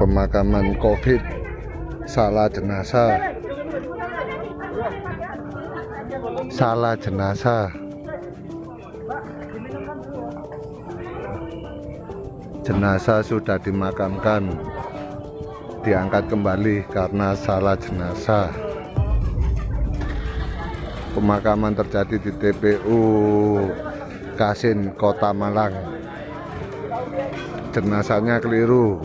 Pemakaman COVID salah jenazah. Jenazah sudah dimakamkan, diangkat kembali karena salah jenazah. Pemakaman terjadi di TPU Kasin, Kota Malang. Jenazahnya keliru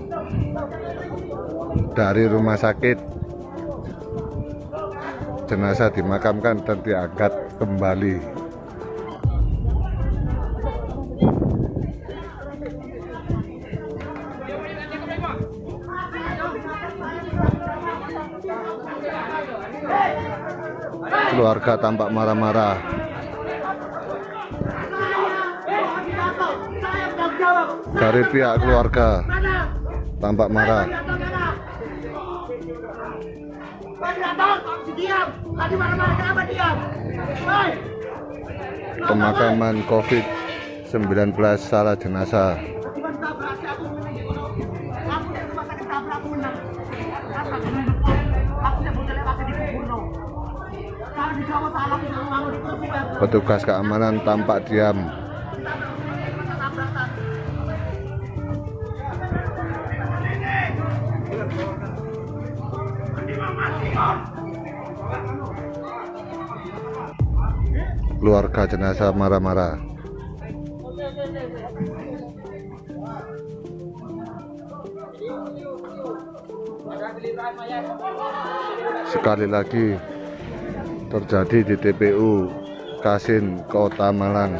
dari rumah sakit. Jenazah dimakamkan dan diangkat kembali. Keluarga tampak marah-marah. Dari pihak keluarga tampak marah. Pemakaman COVID-19 salah jenazah. Petugas keamanan tampak diam. Keluarga jenazah marah-marah. Sekali lagi terjadi di TPU Kasin, Kota Malang.